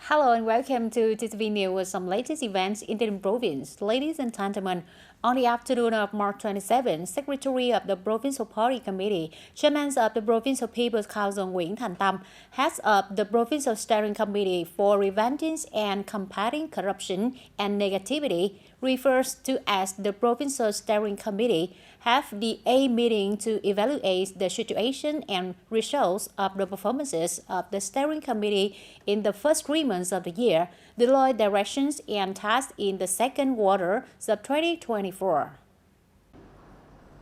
Hello and welcome to TTV News with some latest events in the province. Ladies and gentlemen, on the afternoon of March 27, Secretary of the Provincial Party Committee, Chairman of the Provincial People's Council Nguyễn Thành Tâm, heads of the Provincial Steering Committee for Preventing and Combating Corruption and Negativity, refers to as the Provincial Steering Committee, have the A meeting to evaluate the situation and results of the performances of the Steering Committee in the first 3 months of the year, deploy directions and tasks in the second quarter of 2024.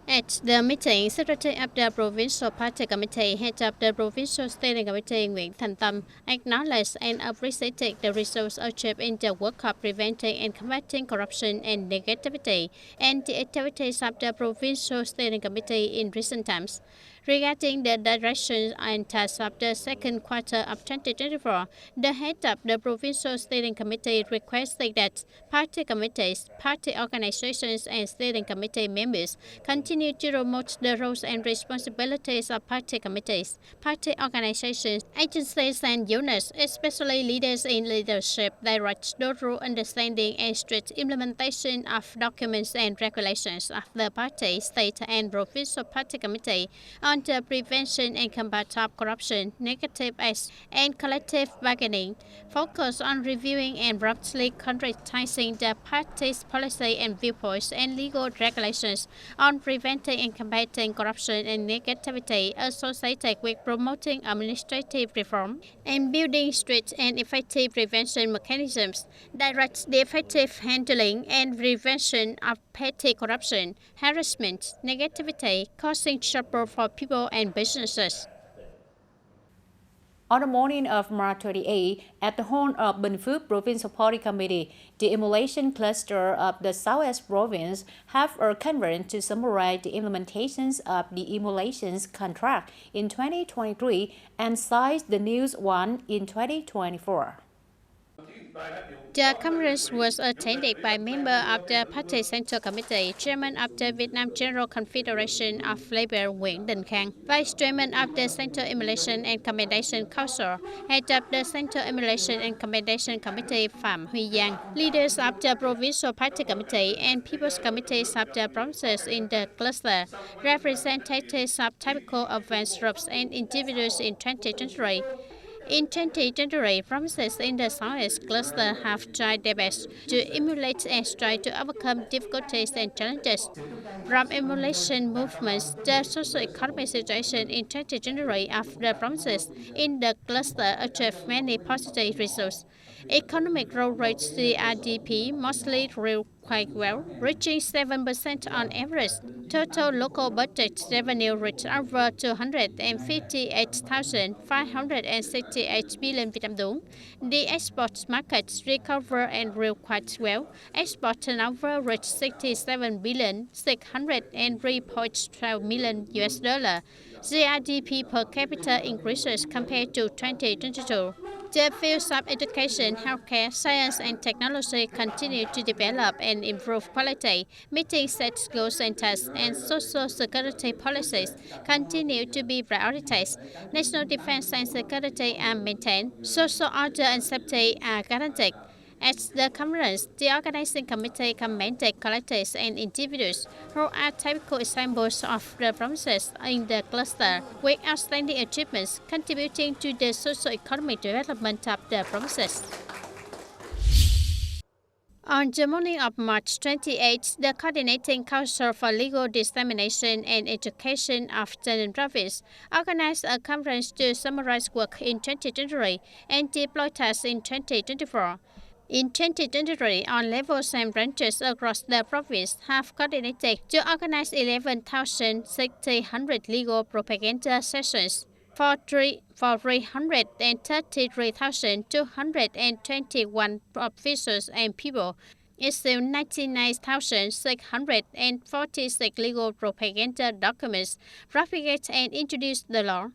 At the meeting, Secretary of the Provincial Party Committee, head of the Provincial Steering Committee Nguyễn Thành Tâm, acknowledged and appreciated the results achieved in the work of preventing and combating corruption and negativity and the activities of the Provincial Steering Committee in recent times. Regarding the direction and tasks of the second quarter of 2024, the head of the Provincial Steering Committee requested that party committees, party organizations, and steering committee members continue to promote the roles and responsibilities of party committees, party organizations, agencies, and units, especially leaders in leadership, direct thorough understanding and strict implementation of documents and regulations of the party, state, and provincial party committee on the prevention and combat of corruption, negative acts, and collective bargaining, focus on reviewing and promptly concretizing the party's policy and viewpoints and legal regulations on preventing and combating corruption and negativity associated with promoting administrative reform and building strict and effective prevention mechanisms, directs the effective handling and prevention of petty corruption, harassment, negativity, causing trouble for people and businesses. On the morning of March 28, at the home of Bình Phước Provincial Party Committee, the emulation cluster of the Southwest Province have a conference to summarize the implementations of the emulations contract in 2023 and size the new one in 2024. The conference was attended by members of the Party Central Committee, Chairman of the Vietnam General Confederation of Labour Nguyễn Đình Khang, Vice Chairman of the Central Emulation and Commendation Council, Head of the Central Emulation and Commendation Committee Phạm Huy Giang, leaders of the Provincial Party Committee and People's Committees of the provinces in the cluster, representatives of typical advanced groups and individuals in 2023. In 2023, provinces in the Southeast cluster have tried their best to emulate and strive to overcome difficulties and challenges. From emulation movements, the socio-economic situation in 2023 of the provinces in the cluster achieved many positive results. Economic growth rate GDP mostly grew quite well, reaching 7% on average. Total local budget revenue reached over 258,568 billion Vietnam dong. The export market recovered and grew quite well. Export turnover reached 67,603.12 million US dollar. GDP per capita increases compared to 2022. The fields of education, healthcare, science, and technology continue to develop and improve quality, meeting set goals and tasks, and social security policies continue to be prioritized. National defense and security are maintained. Social order and safety are guaranteed. At the conference, the organizing committee commended collectives and individuals who are typical examples of the provinces in the cluster with outstanding achievements contributing to the socio-economic development of the provinces. On the morning of March 28, the Coordinating Council for Legal Dissemination and Education of TayNinhTV Province organized a conference to summarize work in 2023 and deploy tasks in 2024. In 2023, on levels and branches across the province have coordinated to organize 11,600 legal propaganda sessions for 333,221 officers and people, issued 99,646 legal propaganda documents, propagate and introduce the law.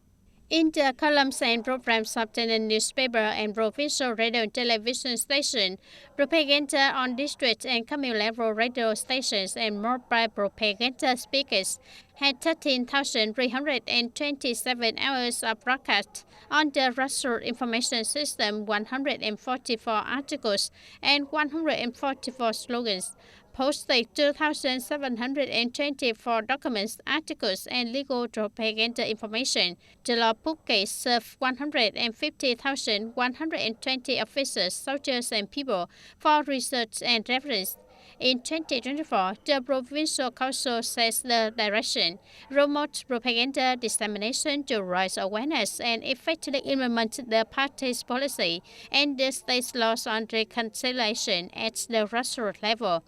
In the columns and programs of the newspaper and provincial radio and television station, propaganda on district and commune level radio stations and mobile propaganda speakers had 13,327 hours of broadcast on the Russell Information System, 144 articles and 144 slogans, posted 2,724 documents, articles, and legal propaganda information. The law book case served 150,120 officers, soldiers, and people for research and reference. In 2024, the Provincial Council sets the direction, promotes propaganda dissemination to raise awareness and effectively implement the party's policy and the state's laws on reconciliation at the grassroots level.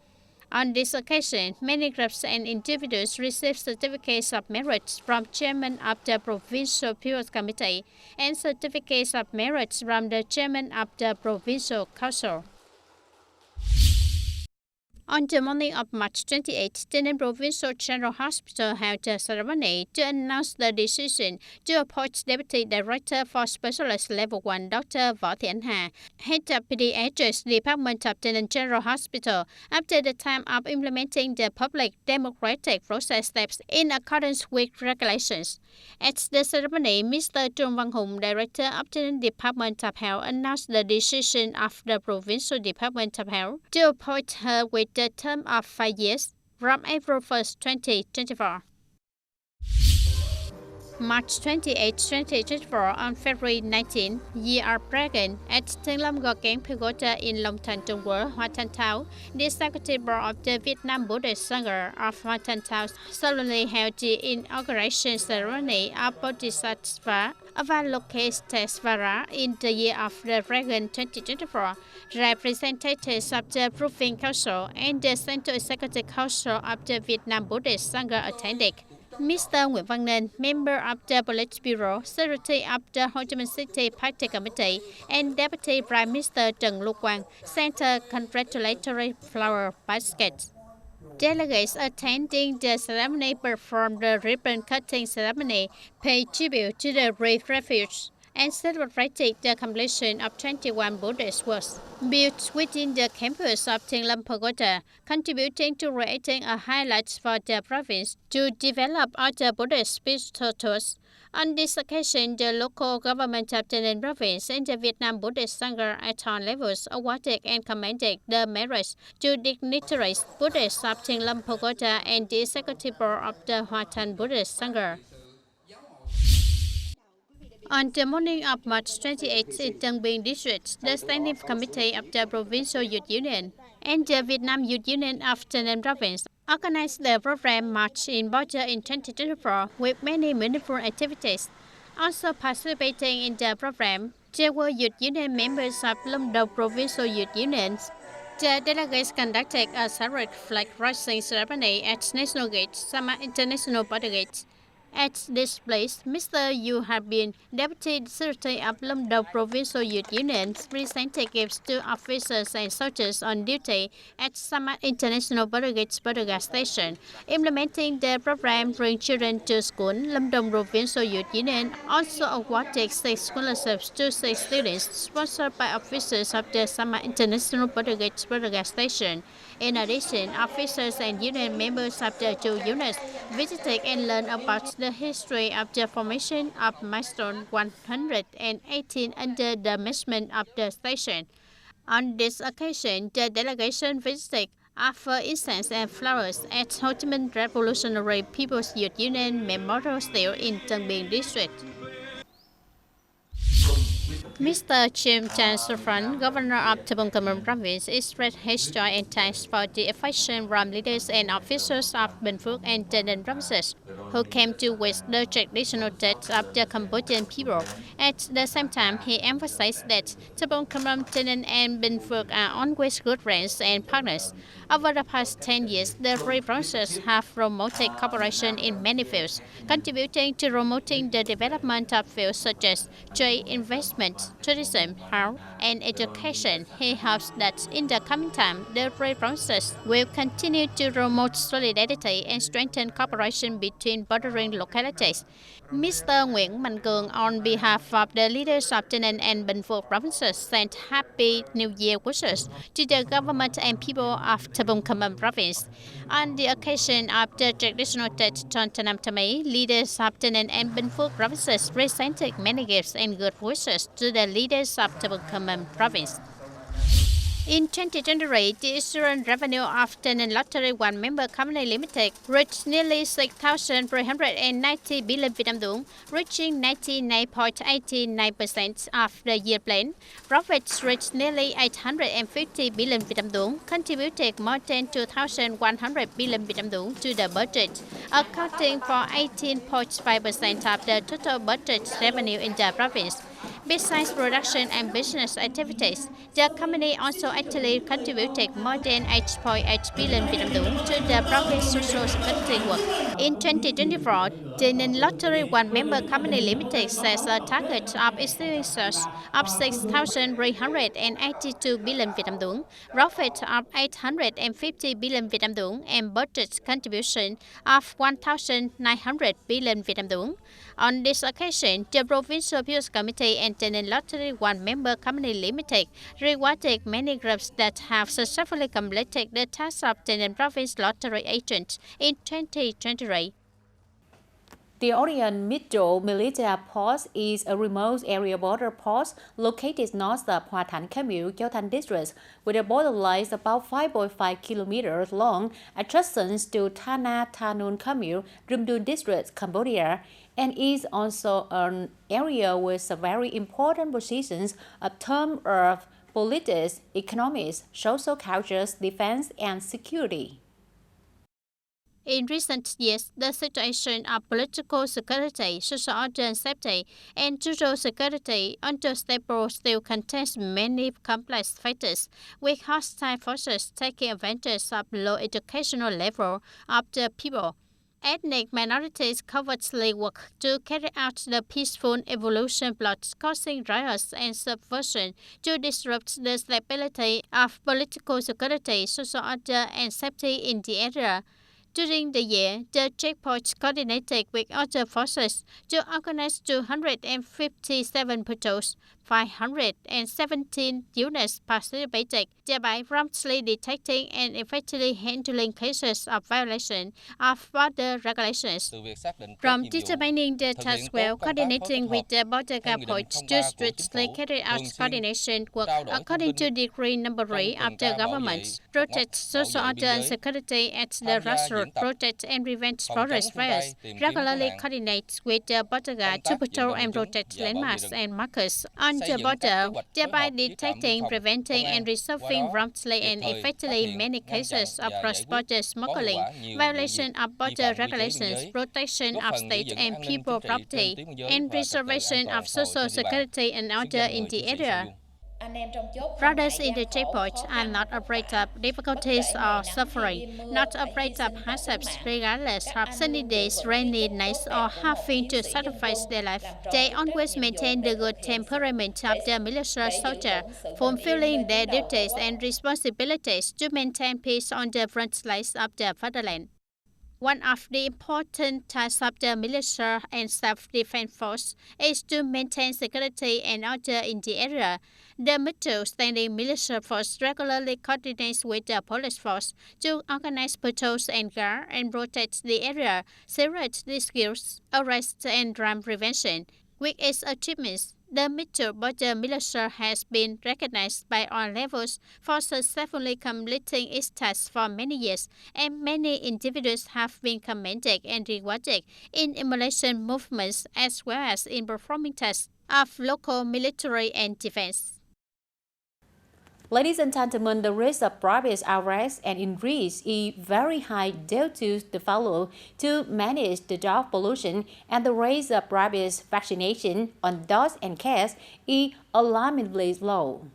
On this occasion, many groups and individuals received certificates of merit from Chairman of the Provincial People's Committee and certificates of merit from the Chairman of the Provincial Council. On the morning of March 28, the Provincial General Hospital held a ceremony to announce the decision to appoint Deputy Director for Specialist Level 1 Dr. Võ Thiện Hà, Head of Pediatrics Department of the General Hospital, after the time of implementing the public democratic process steps in accordance with regulations. At the ceremony, Mr. Trung Văn Hùng, Director of the Department of Health, announced the decision of the Provincial Department of Health to appoint her with the term of 5 years from April 1st, 2024. March 28, 2024, on February 19, year pregnant at Thượng Long Gò Kén Pagoda in Long Thành, Trung Quốc, Hoa Thanh Thao, the Executive Board of the Vietnam Buddhist Sangha of Hoa Thanh Thao solemnly held the inauguration ceremony of Bodhisattva Avalokitesvara in the year of the Dragon 2024. Representatives of the Provincial Council and the Central Executive Council of the Vietnam Buddhist Sangha attended. Mr. Nguyễn Văn Nên, member of the Politburo, Secretary of the Ho Chi Minh City Party Committee, and Deputy Prime Minister Trần Lưu Quang sent a congratulatory flower basket. Delegates attending the ceremony performed the ribbon-cutting ceremony, paid tribute to the brave refuge, and celebrated the completion of 21 Buddhist works built within the campus of Thượng Long Pagoda, contributing to creating a highlight for the province to develop other Buddhist spiritual tours. On this occasion, the local government of the province and the Vietnam Buddhist Sangha at all levels awarded and commended the merits to dignitaries, Buddhists of Thượng Long Pagoda and the Executive Board of the Hoa Thanh Buddhist Sangha. On the morning of March 28 in Tân Biên District, the Standing Committee of the Provincial Youth Union and the Vietnam Youth Union of the Province organized the program March in Border in 2024 with many meaningful activities. Also participating in the program, there were Youth Union members of Lâm Đồng Provincial Youth Union. The delegates conducted a separate flag raising ceremony at National Gate, Sama International Border Gate. At this place, Mr. Yu had been Deputy Secretary of Lâm Đồng Provincial Youth Union, presented gifts to officers and soldiers on duty at Samat International Border Gas Station. Implementing the program Bring Children to School, Lâm Đồng Provincial Youth Union also awarded 6 scholarships to 6 students, sponsored by officers of the Samat International Border Gas Station. In addition, officers and union members of the two units visited and learned about the history of the formation of milestone 118 under the management of the station. On this occasion, the delegation visited, offered incense and flowers at Ho Chi Minh Revolutionary People's Youth Union Memorial Stele in Tân Biên District. Mr. Chim Chan Sufran, Governor of Tabung Khmer Province, expressed his joy and thanks for the affection from leaders and officials of Bình Phước and Tây provinces who came to wish the traditional death of the Cambodian people. At the same time, he emphasized that Tabung Khmer, Tây and Bình Phước are always good friends and partners. Over the past 10 years, the three provinces have promoted cooperation in many fields, contributing to promoting the development of fields such as trade, investment, sports, tourism, health, and education. He hopes that in the coming time, the provinces will continue to promote solidarity and strengthen cooperation between bordering localities. Mr. Nguyễn Mạnh Cường, on behalf of the leaders of TayNinh and Bình Phước provinces, sent Happy New Year wishes to the government and people of Tabung Khmer province. On the occasion of the traditional Tết TayNinhTV, leaders of TayNinh and Bình Phước provinces presented many gifts and good wishes to the leaders of Tabung Khmer province. In 2023, the insurance revenue of TayNinh Lottery One Member Company Limited reached nearly 6,390 billion Vietnam dong, reaching 99.89% of the year plan. Profits reached nearly 850 billion Vietnam dong, contributed more than 2,100 billion Vietnam dong to the budget, accounting for 18.5% of the total budget revenue in the province. Besides production and business activities, the company also actually contributed more than 8.8 billion Vietnam dong to the province social security work. In 2024, TayNinh Lottery One Member Company Limited sets a target of issuing shares of 6,382 billion Vietnam dong, profit of 850 billion Vietnam dong, and budget contribution of 1,900 billion Vietnam dong. On this occasion, the Provincial Appeals Committee and TayNinh Lottery One Member Company Limited rewarded many groups that have successfully completed the task of TayNinh Province Lottery Agent in 2023. The Orion Middle Military Post is a remote area border post located north of Hoa Thanh Commune, Giao Thanh District, with a border line about 5.5 kilometers long, adjacent to Tha Na Tha Nun Commune, Drum Dun District, Cambodia, and is also an area with very important positions in terms of politics, economics, social cultures, defense, and security. In recent years, the situation of political security, social order and safety, and social security unstable still contains many complex factors, with hostile forces taking advantage of low educational level of the people. Ethnic minorities covertly work to carry out the peaceful evolution plot, causing riots and subversion to disrupt the stability of political security, social order, and safety in the area. During the year, the checkpoint coordinated with other forces to organize 257 patrols. 517 units participated, thereby promptly detecting and effectively handling cases of violation of border regulations. From determining the task well, coordinating with the border guard points to strictly carry out coordination work according to decree number 3 of the government, protect social order and security at the grassroots, protect and prevent forest fires, regularly coordinate with the border guard to patrol and protect landmarks and markers on the border, thereby detecting, preventing, and resolving promptly and effectively many cases of cross-border smuggling, violation of border regulations, protection of state and people property, and preservation of social security and order in the area. Brothers in the checkpoint are not afraid of difficulties or suffering, not afraid of hardships regardless of sunny days, rainy nights, or having to sacrifice their life. They always maintain the good temperament of the military soldier, fulfilling their duties and responsibilities to maintain peace on the front lines of the fatherland. One of the important tasks of the military and self-defense force is to maintain security and order in the area. The middle standing military force regularly coordinates with the police force to organize patrols and guard and protect the area, serious disputes, arrest and crime prevention. With its achievements, the middle border military has been recognized by all levels for successfully completing its tasks for many years, and many individuals have been commended and rewarded in emulation movements as well as in performing tasks of local military and defense. Ladies and gentlemen, the risk of private arrest and increase is very high due to the failure to manage the dog pollution, and the rate of rabies vaccination on dogs and cats is alarmingly low.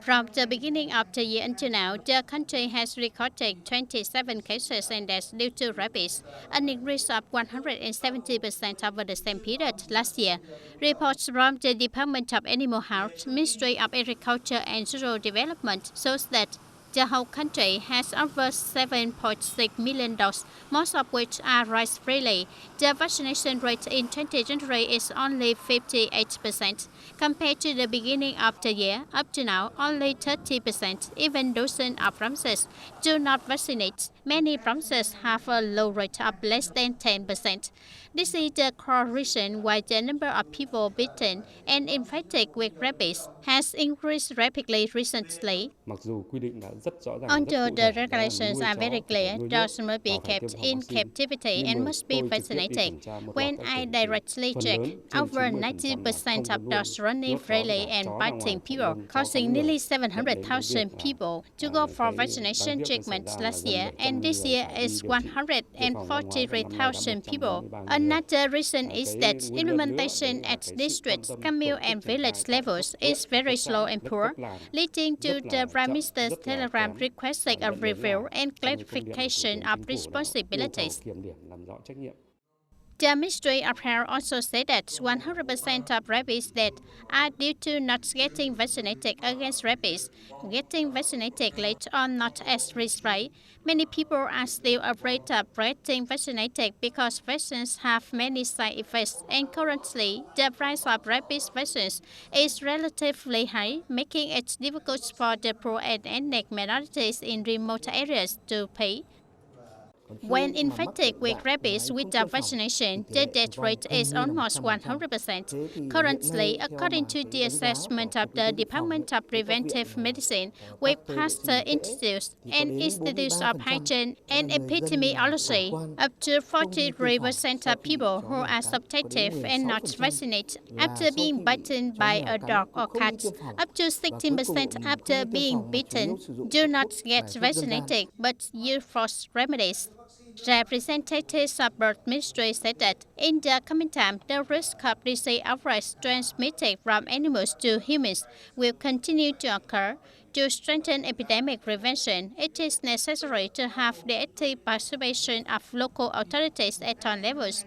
From the beginning of the year until now, the country has recorded 27 cases and deaths due to rabies, an increase of 170% over the same period last year. Reports from the Department of Animal Health, Ministry of Agriculture and Rural Development shows that the whole country has over 7.6 million dogs, most of which are raised freely. The vaccination rate in 2023 is only 58%. Compared to the beginning of the year, up to now, only 30%. Even dozens of provinces do not vaccinate. Many provinces have a low rate of less than 10%. This is the core reason why the number of people bitten and infected with rabies has increased rapidly recently. Although the regulations are very clear, dogs must be kept in captivity and must be vaccinated. When I directly check, over 90% of dogs running freely and biting people, causing nearly 700,000 people to go for vaccination treatments last year, and this year is 143,000 people. Another reason is that implementation at district, commune and village levels is very slow and poor, leading to the Prime Minister's telegram requesting a review and clarification of responsibilities. The Ministry of Health also said that 100% of rabies deaths are due to not getting vaccinated against rabies. Getting vaccinated late or not as risky. Many people are still afraid of getting vaccinated because vaccines have many side effects, and currently the price of rabies vaccines is relatively high, making it difficult for the poor and ethnic minorities in remote areas to pay. When infected with rabies without vaccination, the death rate is almost 100%. Currently, according to the assessment of the Department of Preventive Medicine, with past institutes and institutes of hygiene and epidemiology, up to 43% of people who are subjective and not vaccinated after being bitten by a dog or cat, up to 16% after being bitten, do not get vaccinated but use false remedies. Representatives of birth ministry said that in the coming time, the risk of disease outbreaks transmitted from animals to humans will continue to occur. To strengthen epidemic prevention, it is necessary to have the active participation of local authorities at all levels,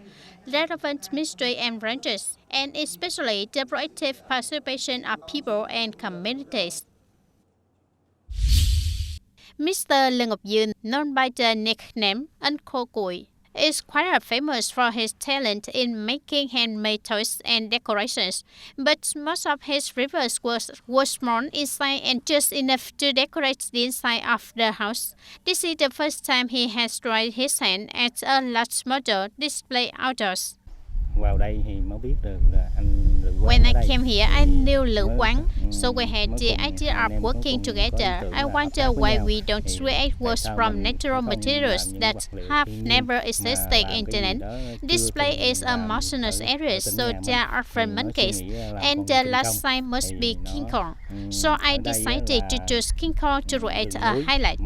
relevant ministry and branches, and especially the proactive participation of people and communities. Mr. Lê Ngọc Dương, known by the nickname Uncle Cùi, is quite famous for his talent in making handmade toys and decorations, but most of his rivers was small inside and just enough to decorate the inside of the house. This is the first time he has tried his hand at a large model display outdoors. When I came here, I knew Lữ Quán, so we had the idea of working together. I wonder why we don't create works from natural materials that have never existed in TayNinhTV. This place is a mountainous area, so there are often monkeys, and the last sign must be King Kong. So I decided to choose King Kong to create a highlight.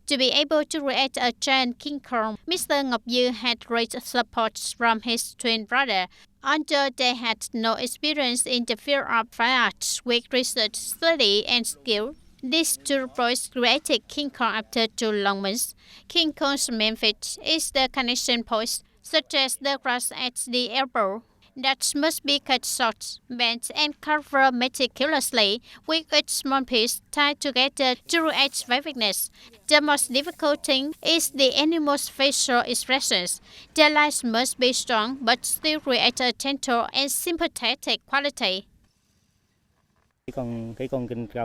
To be able to create a giant King Kong, Mr. Ngọc Dương had great support from his twin brother. Although they had no experience in the field of fine arts with research, study, and skill, these two boys created King Kong after 2 long months. King Kong's main feature is the connection points, such as the grass at the elbow, that must be cut short, bent, and covered meticulously, with each small piece tied together to create vividness. The most difficult thing is the animal's facial expressions. Their lines must be strong, but still create a gentle and sympathetic quality.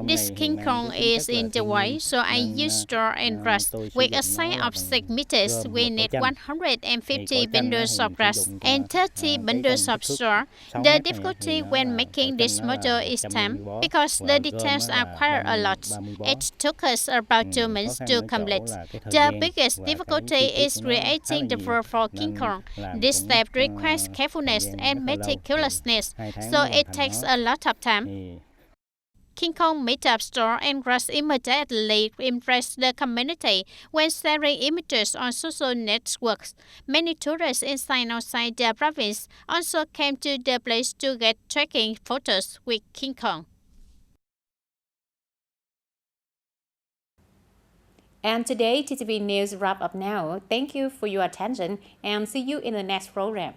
This King Kong is in the way, so I use straw and grass. With a size of 6 meters, we need 150 bundles of grass and 30 bundles of straw. The difficulty when making this model is time, because the details are quite a lot. It took us about 2 months to complete. The biggest difficulty is creating the fur for King Kong. This step requires carefulness and meticulousness, so it takes a lot of time. King Kong made up straw and grass immediately impressed the community when sharing images on social networks. Many tourists inside and outside the province also came to the place to get tracking photos with King Kong. And today, TTV News wrap up now. Thank you for your attention and see you in the next program.